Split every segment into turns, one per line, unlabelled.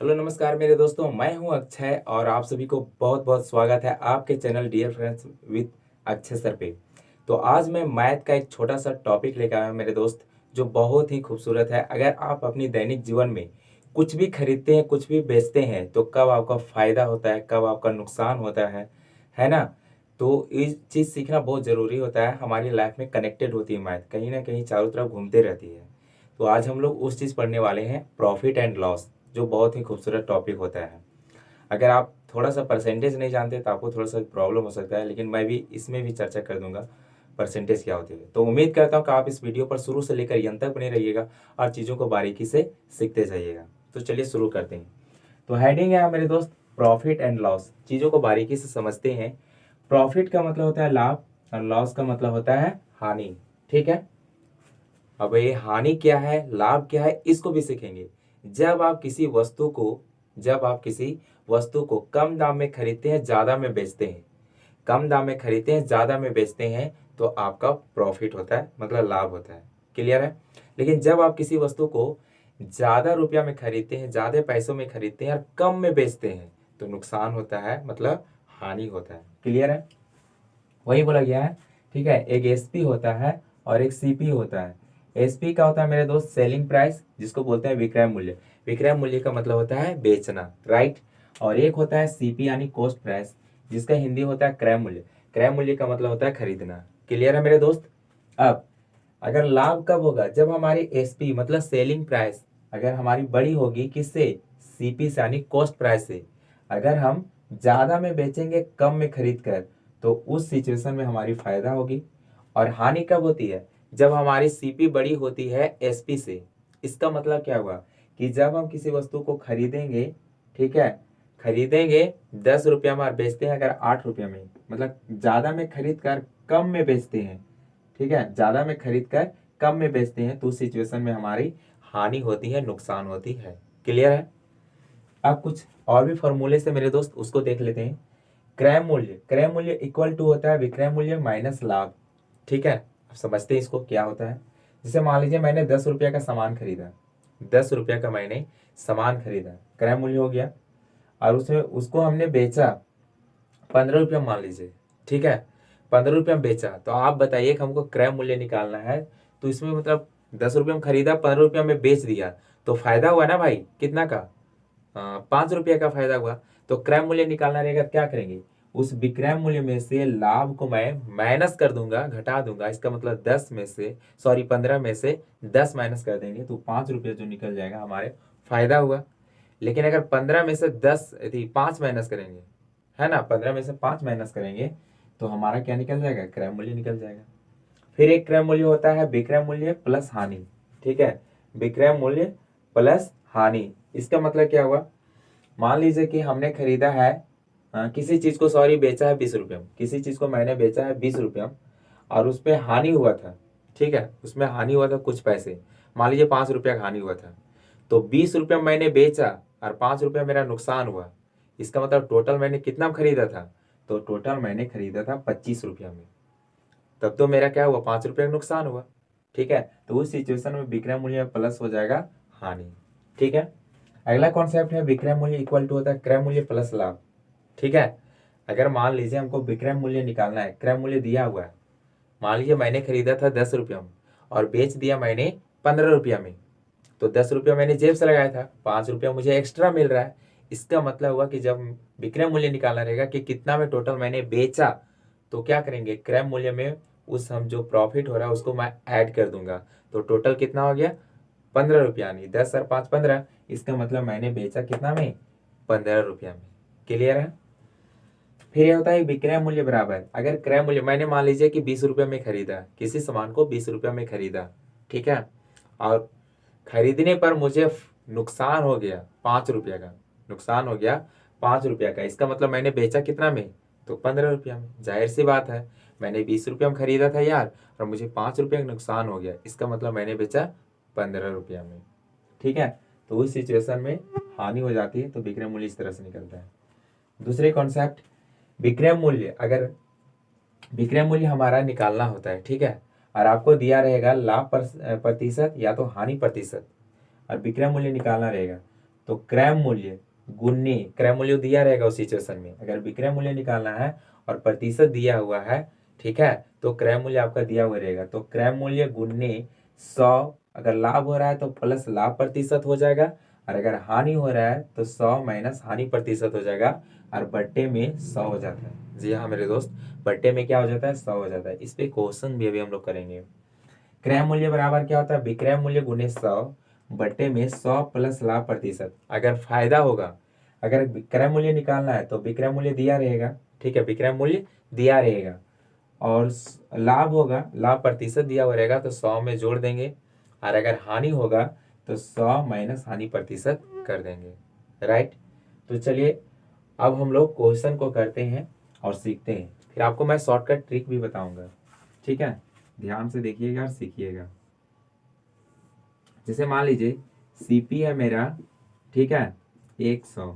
Hello नमस्कार मेरे दोस्तों, मैं हूं अक्षय और आप सभी को बहुत बहुत स्वागत है आपके channel dear friends with Akshay sir पे। तो आज मैं मैथ का एक छोटा सा टॉपिक लेकर आया हूं मेरे दोस्त, जो बहुत ही खूबसूरत है। अगर आप अपनी दैनिक जीवन में कुछ भी खरीदते हैं, कुछ भी बेचते हैं, तो कब आपका फ़ायदा होता है, कब आपका नुकसान होता है ना। तो इस चीज़ सीखना बहुत ज़रूरी होता है। हमारी लाइफ में कनेक्टेड होती है मैथ, कहीं ना कहीं चारों तरफ घूमते रहती है। तो आज हम लोग उस चीज़ पढ़ने वाले हैं, प्रॉफिट एंड लॉस, जो बहुत ही खूबसूरत टॉपिक होता है। अगर आप थोड़ा सा परसेंटेज नहीं जानते तो आपको थोड़ा सा प्रॉब्लम हो सकता है, लेकिन मैं भी इसमें भी चर्चा कर दूंगा परसेंटेज क्या होती है। तो उम्मीद करता हूँ कि आप इस वीडियो पर शुरू से लेकर अंत तक बने रहिएगा और चीज़ों को बारीकी से सीखते जाइएगा। तो चलिए शुरू करते हैं। तो हेडिंग है मेरे दोस्त, प्रॉफिट एंड लॉस। चीज़ों को बारीकी से समझते हैं। प्रॉफिट का मतलब होता है लाभ और लॉस का मतलब होता है हानि। ठीक है। अब ये हानि क्या है, लाभ क्या है, इसको भी सीखेंगे। जब आप किसी वस्तु को कम दाम में खरीदते हैं, ज्यादा में बेचते हैं, कम दाम में खरीदते हैं, ज्यादा में बेचते हैं, तो आपका प्रॉफिट होता है, मतलब लाभ होता है। क्लियर है। लेकिन जब आप किसी वस्तु को ज्यादा रुपया में खरीदते हैं, ज्यादा पैसों में खरीदते हैं और कम में बेचते हैं, तो नुकसान होता है, मतलब हानि होता है। क्लियर है। वही बोला गया है। ठीक है। एक एसपी होता है और एक सीपी होता है। एसपी का होता है मेरे दोस्त सेलिंग प्राइस, जिसको बोलते हैं विक्रय मूल्य। विक्रय मूल्य का मतलब होता है बेचना, राइट। और एक होता है सीपी यानी कॉस्ट प्राइस, जिसका हिंदी होता है क्रय मूल्य। क्रय मूल्य का मतलब होता है खरीदना। क्लियर है मेरे दोस्त। अब अगर लाभ कब होगा, जब हमारी एसपी मतलब सेलिंग प्राइस अगर हमारी बड़ी होगी, किससे, सीपी से यानी कॉस्ट प्राइस से। अगर हम ज्यादा में बेचेंगे कम में खरीद कर, तो उस सिचुएशन में हमारी फायदा होगी। और हानि कब होती है, जब हमारी सीपी बड़ी होती है एसपी से। इसका मतलब क्या हुआ कि जब हम किसी वस्तु को खरीदेंगे, ठीक है, खरीदेंगे 10 रुपया में और बेचते हैं अगर 8 रुपया में, मतलब ज्यादा में खरीद कर कम में बेचते हैं। ठीक है। ज्यादा में खरीद कर कम में बेचते हैं, तो उस सिचुएशन में हमारी हानि होती है, नुकसान होती है। क्लियर है। अब कुछ और भी फॉर्मूले से मेरे दोस्त उसको देख लेते हैं। क्रय मूल्य, क्रय मूल्य इक्वल टू होता है विक्रय मूल्य माइनस लाभ। ठीक है। अब समझते हैं इसको क्या होता है। जैसे मान लीजिए मैंने 10 रुपया का सामान खरीदा, 10 रुपया का मैंने सामान खरीदा, क्रय मूल्य हो गया। और उसमें उसको हमने बेचा 15 रुपया मान लीजिए। ठीक है। 15 रुपया में बेचा, तो आप बताइए कि हमको क्रय मूल्य निकालना है। तो इसमें मतलब 10 रुपया में खरीदा, 15 रुपया में बेच दिया, तो फायदा हुआ ना भाई, कितना का, 5 रुपया का फायदा हुआ। तो क्रय मूल्य निकालना रहेगा, क्या करेंगे, उस विक्रय मूल्य में से लाभ को मैं माइनस कर दूंगा, घटा दूंगा। इसका मतलब 15 में से 10 माइनस कर देंगे, तो 5 रुपया जो निकल जाएगा हमारे फायदा हुआ। लेकिन अगर 15 में से 5 माइनस करेंगे, है ना, 15 में से 5 माइनस करेंगे, तो हमारा क्या निकल जाएगा, क्रय मूल्य निकल जाएगा। फिर एक क्रय मूल्य होता है विक्रय मूल्य प्लस हानि। ठीक है। विक्रय मूल्य प्लस हानि, इसका मतलब क्या हुआ, मान लीजिए कि हमने खरीदा है किसी चीज को, सॉरी, बेचा है 20 रुपये में, किसी चीज को मैंने बेचा है 20 रुपये में, और उस पर हानि हुआ था। ठीक है। उसमें हानि हुआ था कुछ पैसे, मान लीजिए 5 रुपया का हानि हुआ था। तो 20 रुपये मैंने बेचा और 5 रुपया मेरा नुकसान हुआ। इसका मतलब टोटल मैंने कितना में खरीदा था, तो टोटल मैंने खरीदा था 25 रुपया में। तब तो मेरा क्या हुआ, 5 रुपये का नुकसान हुआ। ठीक है। तो उस सिचुएशन में विक्रय मूल्य प्लस हो जाएगा हानि। ठीक है। अगला कॉन्सेप्ट है विक्रय मूल्य इक्वल टू होता है क्रय मूल्य प्लस लाभ। ठीक है। अगर मान लीजिए हमको विक्रय मूल्य निकालना है, क्रय मूल्य दिया हुआ है, मान लीजिए मैंने खरीदा था 10 रुपया में और बेच दिया मैंने 15 रुपया में, तो 10 रुपया मैंने जेब से लगाया था, 5 रुपया मुझे एक्स्ट्रा मिल रहा है। इसका मतलब हुआ कि जब विक्रय मूल्य निकालना रहेगा कि कितना में टोटल मैंने बेचा, तो क्या करेंगे, क्रय मूल्य में उस हम जो प्रॉफिट हो रहा है उसको मैं ऐड कर दूंगा। तो टोटल कितना हो गया, 15 रुपया, यानी 10 और 5 15। इसका मतलब मैंने बेचा कितना में, 15 रुपया में। क्लियर है। फिर ये होता है विक्रय मूल्य बराबर, अगर क्रय मूल्य मैंने मान लीजिए कि 20 रुपया में खरीदा, किसी सामान को 20 रुपया में खरीदा, ठीक है, और खरीदने पर मुझे नुकसान हो गया 5 रुपया का, नुकसान हो गया 5 रुपया का। इसका मतलब मैंने बेचा कितना में, तो 15 रुपया में। जाहिर सी बात है, मैंने 20 रुपया में खरीदा था यार, और मुझे 5 रुपया का नुकसान हो गया, इसका मतलब मैंने बेचा 15 रुपया में। ठीक है। तो उस सिचुएशन में हानि हो जाती है, तो विक्रय मूल्य इस तरह से निकलता है। दूसरे कॉन्सेप्ट, विक्रय मूल्य, अगर विक्रय मूल्य हमारा निकालना होता है, ठीक है, और आपको दिया रहेगा लाभ प्रतिशत या तो हानि प्रतिशत, और विक्रय मूल्य निकालना रहेगा, तो क्रय मूल्य गुने, क्रय मूल्य दिया रहेगा उस सिचुएशन में, अगर विक्रय मूल्य निकालना है और प्रतिशत दिया हुआ है, ठीक है, तो क्रय मूल्य आपका दिया हुआ रहेगा, तो क्रय मूल्य गुने 100, अगर लाभ हो रहा है तो प्लस लाभ प्रतिशत हो जाएगा, और अगर हानि हो रहा है तो 100 माइनस हानि प्रतिशत हो जाएगा, और बट्टे में 100 हो जाता है। जी हाँ मेरे दोस्त, बट्टे में क्या हो जाता है, 100 हो जाता है। इस पे क्वेश्चन भी अभी हम लोग करेंगे। क्रय मूल्य बराबर क्या होता है, विक्रय मूल्य गुने 100 बट्टे में 100 प्लस लाभ प्रतिशत। अगर फायदा होगा, अगर विक्रय मूल्य निकालना है तो विक्रय मूल्य दिया रहेगा, ठीक है, विक्रय मूल्य दिया रहेगा, और लाभ होगा, लाभ प्रतिशत दिया हुआ रहेगा, तो 100 में जोड़ देंगे, और अगर हानि होगा तो 100 माइनस हानि प्रतिशत कर देंगे, राइट। तो चलिए अब हम लोग क्वेश्चन को करते हैं और सीखते हैं, फिर आपको मैं शॉर्टकट ट्रिक भी बताऊंगा, ठीक है, ध्यान से देखिएगा और सीखिएगा। जैसे मान लीजिए सीपी है मेरा, ठीक है, 100,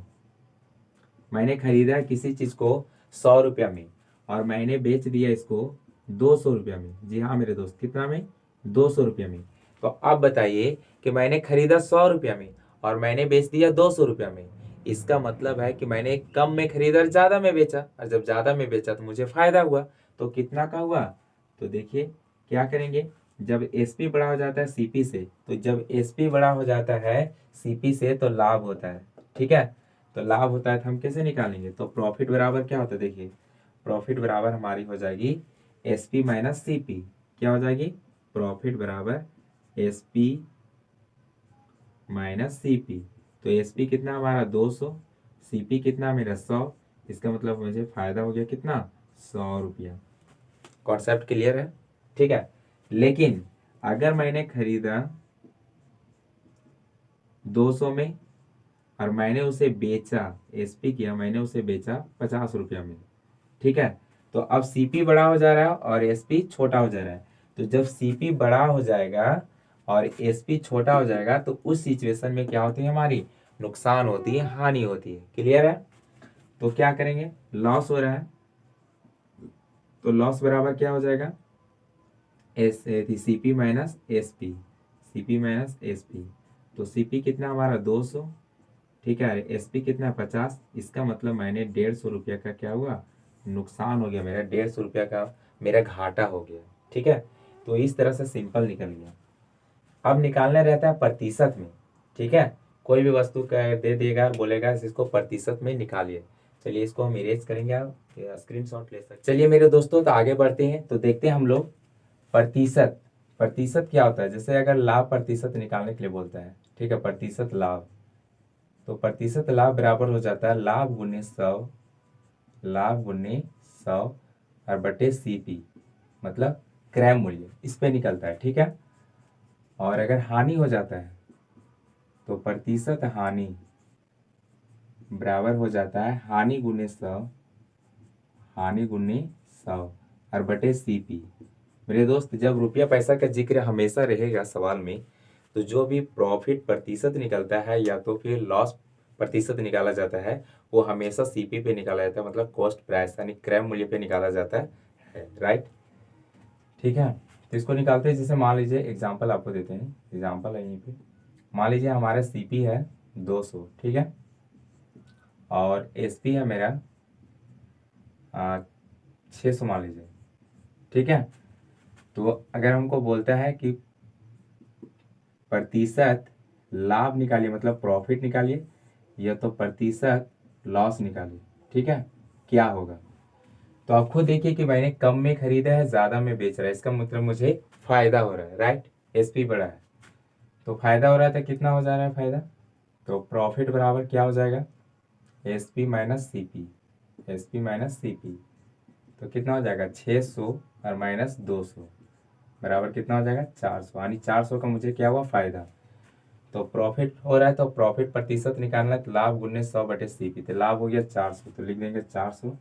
मैंने खरीदा किसी चीज को 100 रुपया में, और मैंने बेच दिया इसको 200 रुपया में। जी हाँ मेरे दोस्त, कितना में, 200 रुपया में। तो अब बताइए कि मैंने खरीदा 100 रुपया में और मैंने बेच दिया 200 रुपया में, इसका मतलब है कि मैंने कम में खरीदा और ज्यादा में बेचा, और जब ज्यादा में बेचा तो मुझे फायदा हुआ। तो कितना का हुआ, तो देखिए क्या करेंगे, जब एसपी बड़ा हो जाता है सीपी से, तो जब एसपी बड़ा हो जाता है सीपी से तो लाभ होता है, ठीक है, तो लाभ होता है तो हम कैसे निकालेंगे, तो प्रॉफिट बराबर क्या होता है, देखिए प्रॉफिट बराबर हमारी हो जाएगी एसपी माइनस सीपी। क्या हो जाएगी, प्रॉफिट बराबर एसपी माइनस सीपी। तो एसपी कितना हमारा 200, सीपी कितना मेरा 100, इसका मतलब मुझे फायदा हो गया कितना, 100 रुपया। कॉन्सेप्ट क्लियर है, ठीक है। लेकिन अगर मैंने खरीदा 200 में और मैंने उसे बेचा, एसपी किया, मैंने उसे बेचा 50 रुपया में, ठीक है, तो अब सीपी बड़ा हो जा रहा है और एसपी छोटा हो जा रहा है। तो जब सीपी बड़ा हो जाएगा और एसपी छोटा हो जाएगा तो उस सिचुएशन में क्या होती है, हमारी नुकसान होती है, हानि होती है। क्लियर है। तो क्या करेंगे, लॉस हो रहा है, तो लॉस बराबर क्या हो जाएगा, CP minus SP, CP minus SP. तो सीपी कितना हमारा 200, ठीक है, एसपी कितना 50, इसका मतलब मैंने 150 रुपया का क्या हुआ, नुकसान हो गया मेरा, 150 रुपया का मेरा घाटा हो गया, ठीक है। तो इस तरह से सिंपल निकल गया। अब निकालना रहता है प्रतिशत में, ठीक है, कोई भी वस्तु का दे देगा और बोलेगा इसको प्रतिशत में निकालिए। चलिए इसको हम इरेज करेंगे, आप स्क्रीनशॉट ले सकते। चलिए मेरे दोस्तों तो आगे बढ़ते हैं, तो देखते हैं हम लोग प्रतिशत। प्रतिशत क्या होता है, जैसे अगर लाभ प्रतिशत निकालने के लिए बोलता है, ठीक है, प्रतिशत लाभ, तो प्रतिशत लाभ बराबर हो जाता है लाभ गुने 100, लाभ गुने 100 और बटे सीपी, मतलब क्रय मूल्य, इस पे निकलता है, ठीक है। और अगर हानि हो जाता है तो प्रतिशत हानि बराबर हो जाता है हानि गुने 100, हानि गुने 100 और बटे सीपी। मेरे दोस्त जब रुपया पैसा का जिक्र हमेशा रहेगा सवाल में, तो जो भी प्रॉफिट प्रतिशत निकलता है या तो फिर लॉस प्रतिशत निकाला जाता है, वो हमेशा सीपी पे निकाला जाता है, मतलब कॉस्ट प्राइस यानी क्रय मूल्य पे निकाला जाता है, राइट, ठीक है। तो इसको निकालते हैं, जैसे मान लीजिए एग्जांपल आपको देते हैं, एग्जांपल है यहीं पे, मान लीजिए हमारा सीपी है 200, ठीक है, और एसपी है मेरा 600 मान लीजिए, ठीक है। तो अगर हमको बोलता है कि प्रतिशत लाभ निकालिए, मतलब प्रॉफिट निकालिए, या तो प्रतिशत लॉस निकालिए, ठीक है, क्या होगा। तो आप खुद देखिए कि मैंने कम में खरीदा है, ज्यादा में बेच रहा है, इसका मतलब मुझे फायदा हो रहा है, राइट, एसपी बड़ा है, तो फायदा हो रहा है, तो कितना हो जा रहा है फायदा, तो प्रॉफिट बराबर क्या हो जाएगा, SP minus CP, SP minus CP. तो कितना हो जाएगा 600 और माइनस 200 बराबर कितना हो जाएगा 400, यानी 400 का मुझे क्या हुआ फायदा। तो प्रॉफिट हो रहा है तो प्रॉफिट प्रतिशत निकालना है, तो लाभ गुने 100 बटे सीपी, तो लाभ हो गया 400, तो लिख देंगे 400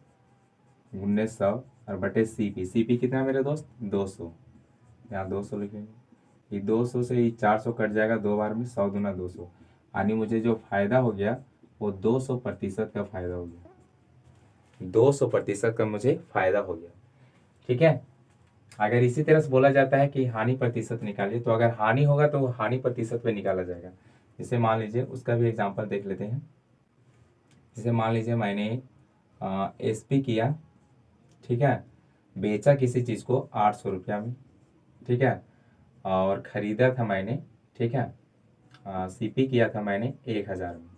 गुने 100 और बटे सीपी, सीपी कितना है मेरे दोस्त 200, यहाँ 200 लिखेंगे, ये 200 से ये 400 कट जाएगा, दो बार में 100 दूना 200, यानी मुझे जो फायदा हो गया वो 200% का फायदा हो गया, 200% का मुझे फायदा हो गया, ठीक है। अगर इसी तरह से बोला जाता है कि हानि प्रतिशत निकालिए, तो अगर हानि होगा तो हानि प्रतिशत पे निकाला जाएगा, जैसे मान लीजिए उसका भी एग्जांपल देख लेते हैं। जैसे मान लीजिए मैंने एसपी किया, ठीक है, बेचा किसी चीज़ को 800 रुपया में, ठीक है, और ख़रीदा था मैंने, ठीक है, सीपी किया था मैंने 1000 में,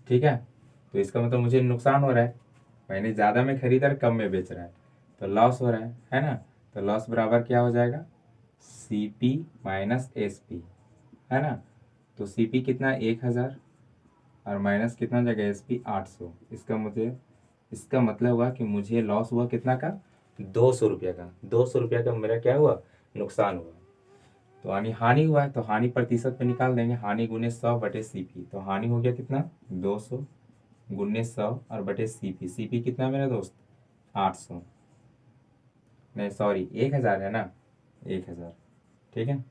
ठीक है। तो इसका मतलब मुझे नुकसान हो रहा है, मैंने ज़्यादा में खरीदा और कम में बेच रहा है, तो लॉस हो रहा है ना। तो लॉस बराबर क्या हो जाएगा, सीपी माइनस एसपी, है ना। तो सीपी कितना 1000 और माइनस कितना जगह एसपी 800। इसका मतलब हुआ कि मुझे लॉस हुआ कितना का, 200 रुपया का। 200 रुपया का मेरा क्या हुआ, नुकसान हुआ। तो यानी हानि हुआ है, तो हानि प्रतिशत पे निकाल देंगे, हानि गुने 100 बटे सीपी। तो हानि हो गया कितना, 200 गुने 100 और बटे सीपी। सीपी कितना है मेरा दोस्त, 800, नहीं सॉरी 1000 है ना, 1000, ठीक है।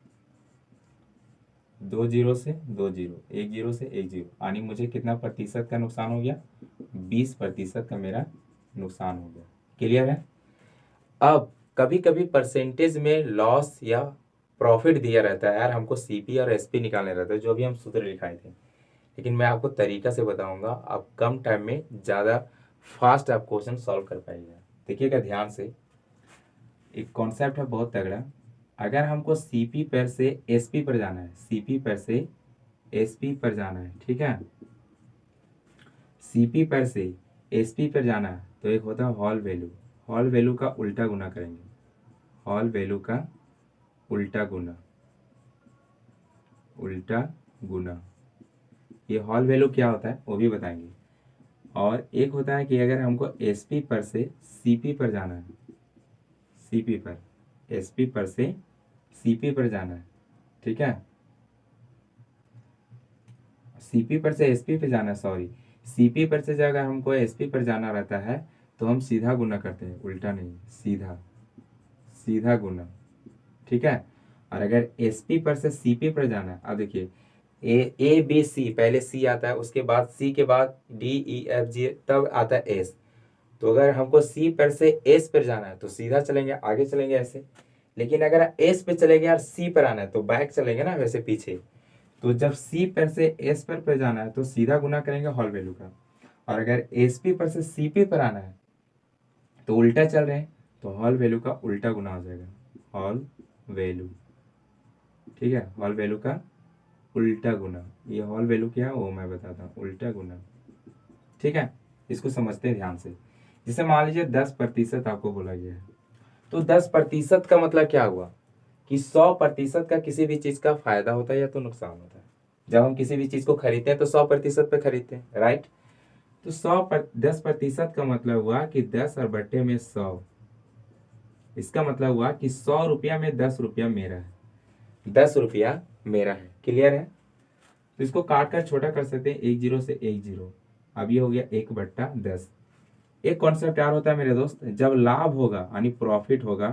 2 जीरो से 2 जीरो, 1 जीरो से 1 जीरो, यानी मुझे कितना प्रतिशत का नुकसान हो गया, 20% का मेरा नुकसान हो गया। क्लियर है। अब कभी कभी परसेंटेज में लॉस या प्रॉफिट दिया रहता है यार, हमको सीपी और एसपी निकालने रहता है, जो भी हम सूत्र लिखाए थे। लेकिन मैं आपको तरीका से बताऊंगा, आप कम टाइम में ज़्यादा फास्ट आप क्वेश्चन सॉल्व कर पाइएगा। देखिएगा ध्यान से, एक कॉन्सेप्ट है बहुत तगड़ा। अगर हमको सीपी पर से एसपी पर जाना है, सीपी पर से एसपी पर जाना है, ठीक है, सीपी पर से एसपी पर जाना है, तो एक होता है हॉल वैल्यू। हॉल वैल्यू का उल्टा गुना करेंगे, हॉल वैल्यू का उल्टा गुना, उल्टा गुना। ये हॉल वैल्यू क्या होता है वो भी बताएंगे। और एक होता है कि अगर हमको एसपी पर से सीपी पर जाना है, सीपी पर एसपी पर से सीपी पर जाना है, ठीक है, सीपी पर से एसपी पे जाना है, सॉरी, सीपी पर से अगर हमको एसपी पर जाना रहता है तो हम सीधा गुना करते हैं, उल्टा नहीं, सीधा, सीधा गुना, ठीक है। और अगर एसपी पर से सीपी पर जाना है, अब देखिए ए बी सी, पहले सी आता है, उसके बाद सी के बाद डी ई एफ जी, तब आता है एस। तो अगर हमको सी पर से एस पर जाना है तो सीधा चलेंगे, आगे चलेंगे ऐसे। लेकिन अगर एस पे चलेंगे और सी पर आना है तो बैक चलेंगे ना, वैसे पीछे। तो जब सी पर से एस पर जाना है तो सीधा गुना करेंगे हॉल वैल्यू का। और अगर एस पी पर से सी पी पर आना है तो उल्टा चल रहे हैं, तो हॉल वैल्यू का उल्टा गुना हो जाएगा, हॉल वैल्यू, ठीक है, हॉल वैल्यू का उल्टा गुना। ये हॉल वैल्यू क्या है वो मैं बताता हूँ, उल्टा गुना, ठीक है। इसको समझते हैं ध्यान से। जैसे मान लीजिए 10% आपको बोला गया है, तो 10% का मतलब क्या हुआ कि 100% का किसी भी चीज का फायदा होता है या तो नुकसान होता है। जब हम किसी भी चीज को खरीदते हैं तो 100% पे खरीदते हैं, राइट। तो 10% का मतलब हुआ कि 10 और बट्टे में 100। इसका मतलब हुआ कि 100 रुपया में 10 रुपया मेरा है, 10 रुपया मेरा है। क्लियर है। तो इसको काट कर छोटा कर सकते हैं, 1 जीरो से 1 जीरो, अब ये हो गया 1/10। एक कॉन्सेप्ट यार होता है मेरे दोस्त, जब लाभ होगा यानी प्रॉफिट होगा,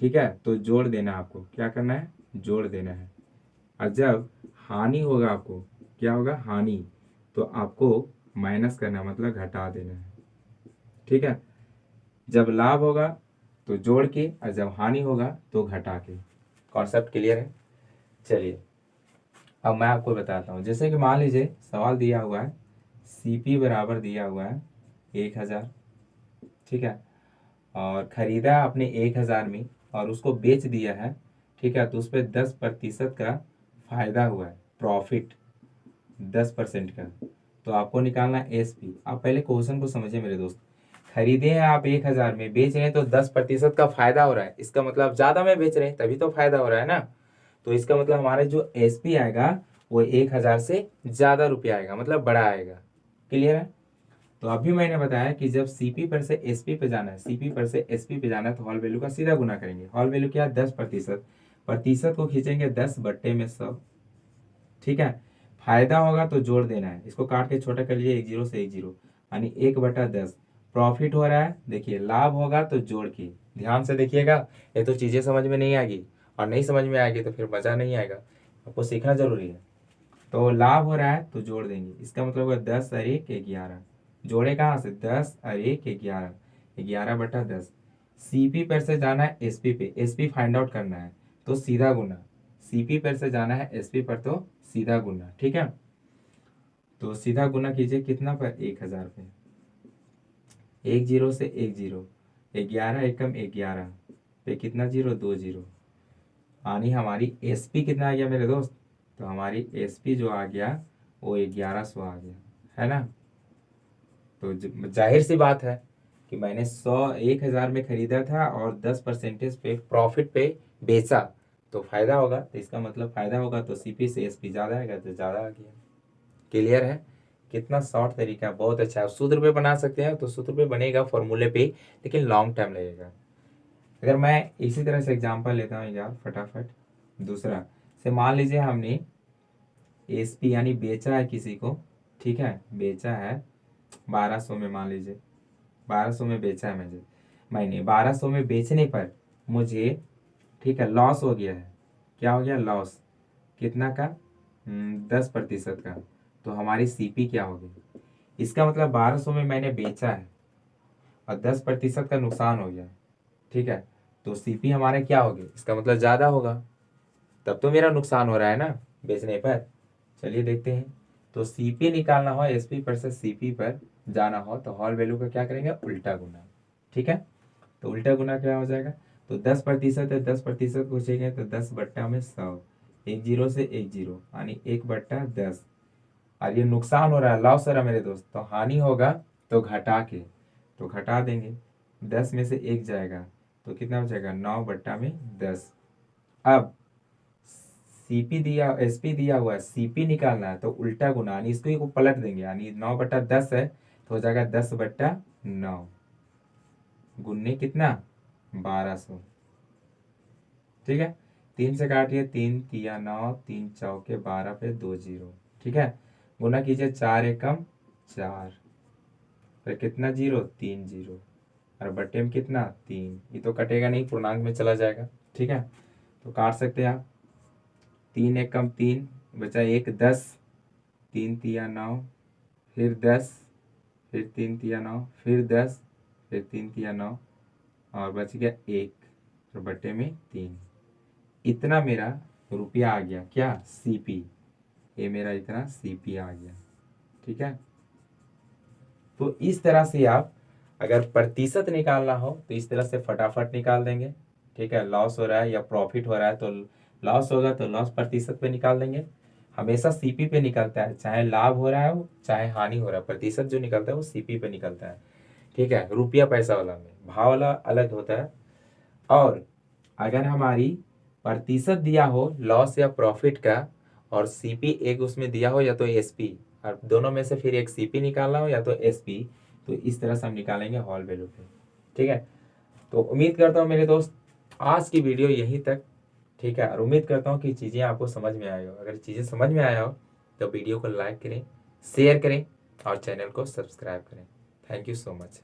ठीक है, तो जोड़ देना, आपको क्या करना है, जोड़ देना है। और जब हानि होगा, आपको क्या होगा, हानि, तो आपको माइनस करना है, मतलब घटा देना है, ठीक है। जब लाभ होगा तो जोड़ के, और जब हानि होगा तो घटा के। कॉन्सेप्ट क्लियर है। चलिए अब मैं आपको बताता हूँ। जैसे कि मान लीजिए सवाल दिया हुआ है, सीपी बराबर दिया हुआ है 1000, ठीक है, और खरीदा आपने 1000 में और उसको बेच दिया है, ठीक है, तो उस पर 10% का फायदा हुआ है, प्रॉफिट 10% का। तो आपको निकालना है एसपी। आप पहले क्वेश्चन को समझिए मेरे दोस्त, खरीदे हैं आप 1000 में, बेच रहे हैं तो 10% का फायदा हो रहा है, इसका मतलब ज्यादा में बेच रहे हैं तभी तो फायदा हो रहा है ना। तो इसका मतलब हमारा जो एसपी आएगा वो 1000 से ज्यादा रुपया आएगा, मतलब बड़ा आएगा। क्लियर है। तो अभी मैंने बताया कि जब सीपी पर से एसपी पे जाना है, सीपी पर से एसपी पे जाना है, तो हॉल वैल्यू का सीधा गुना करेंगे। हॉल वैल्यू क्या है, 10%, प्रतिशत को खींचेंगे 10 बट्टे में 100, ठीक है। फायदा होगा तो जोड़ देना है, इसको काट के छोटा कर लीजिए, 1 जीरो से 1 जीरो, यानी 1/10। प्रॉफिट हो रहा है, देखिए लाभ होगा तो जोड़ के, ध्यान से देखिएगा, ये तो चीजें समझ में नहीं आएगी, और नहीं समझ में आएगी तो फिर मजा नहीं आएगा, आपको सीखना जरूरी है। तो लाभ हो रहा है तो जोड़ देंगे, इसका मतलब होगा 10 और 1 11, जोड़े कहाँ से, 10 और 1 11, 11/10। सीपी पर से जाना है एसपी पे, एसपी फाइंड आउट करना है, तो सीधा गुना, सीपी पर से जाना है एसपी पर, तो सीधा गुना। ठीक है, तो सीधा गुना कीजिए कितना पर, 1000 पे, 10 से 10, 11 एकम 11 पे कितना जीरो, 2 जीरो, यानी हमारी एसपी कितना आ गया मेरे दोस्त, तो हमारी एसपी जो आ गया वो 1100 आ गया, है ना। तो जाहिर सी बात है कि मैंने 1000 में खरीदा था और 10% पे प्रॉफिट पे बेचा, तो फायदा होगा। तो इसका मतलब फायदा होगा तो सीपी से एसपी ज़्यादा आएगा, तो ज़्यादा आ गया। क्लियर है, कितना शॉर्ट तरीका है, बहुत अच्छा है। सूत्र पे बना सकते हैं तो सूत्र पे बनेगा फॉर्मूले पे, लेकिन लॉन्ग टाइम लगेगा। अगर मैं इसी तरह से एग्जांपल लेता हूँ यार फटाफट, दूसरा से मान लीजिए हमने एसपी यानी बेचा है किसी को, ठीक है, बेचा है 1200 में, मान लीजिए 1200 में बेचा है मैंने 1200 में बेचने पर मुझे, ठीक है, लॉस हो गया है। क्या हो गया, लॉस, कितना का, 10% का। तो हमारी सीपी क्या होगी, इसका मतलब 1200 में मैंने बेचा है और 10% का नुकसान हो गया, ठीक है, तो सीपी हमारे क्या होगी, इसका मतलब ज़्यादा होगा, तब तो मेरा नुकसान हो रहा है ना बेचने पर। चलिए देखते हैं। तो सीपी निकालना हो एसपी पर से सीपी पर जाना हो तो हॉल वैल्यू का क्या करेंगे, उल्टा गुना। ठीक है, तो उल्टा गुना क्या हो जाएगा, तो 10% है, 10% पूछेंगे तो 10/100, 10 से 10 यानी 1/10। और ये नुकसान हो रहा है, लॉस हो रहा है मेरे दोस्त, तो हानि होगा तो घटा के, तो घटा देंगे, 10 में से 1 जाएगा तो कितना बचेगा, 9/10। अब सीपी दिया, एसपी दिया हुआ है, सीपी निकालना है तो उल्टा गुना, यानी इसको ही को पलट देंगे, यानी 9/10 है तो हो जाएगा 10/9, गुन्ने कितना, 1200। ठीक है, 3 से काटिए, 3 तिया 9, 3 चौके 12 पे 2 जीरो। ठीक है, गुना कीजिए, 4 एकम 4, फिर कितना जीरो, 3 जीरो, और बट्टे में कितना, 3, ये तो कटेगा नहीं, पूर्णांक में चला जाएगा। ठीक है, तो काट सकते हैं आप, 3 एकम 3, बचा 1, 10, 3 तिया 9, फिर 10, फिर 3 तिया 9, फिर 10, फिर 3 तिया 9, और बच गया 1, और बट्टे में 3। इतना मेरा रुपया आ गया, क्या, सीपी, ये मेरा इतना सीपी आ गया। ठीक है, तो इस तरह से आप अगर प्रतिशत निकालना हो तो इस तरह से फटाफट निकाल देंगे। ठीक है, लॉस हो रहा है या प्रॉफिट हो रहा है तो लॉस होगा तो लॉस प्रतिशत पे निकाल देंगे। हमेशा सीपी पे निकलता है, चाहे लाभ हो रहा है हो चाहे हानि हो रहा है, प्रतिशत जो निकलता है वो सीपी पे निकलता है। ठीक है, रुपया पैसा वाला में भाव वाला अलग होता है। और अगर हमारी प्रतिशत दिया हो लॉस या प्रॉफिट का और सीपी एक उसमें दिया हो या तो एसपी, और दोनों में से फिर एक सीपी निकालना हो या तो एसपी, तो इस तरह से हम निकालेंगे हॉल वैल्यू पे। ठीक है, तो उम्मीद करता हूँ मेरे दोस्त आज की वीडियो यहीं तक। ठीक है, और उम्मीद करता हूँ कि चीज़ें आपको समझ में आई हो। अगर चीज़ें समझ में आया हो तो वीडियो को लाइक करें, शेयर करें और चैनल को सब्सक्राइब करें। Thank you so much.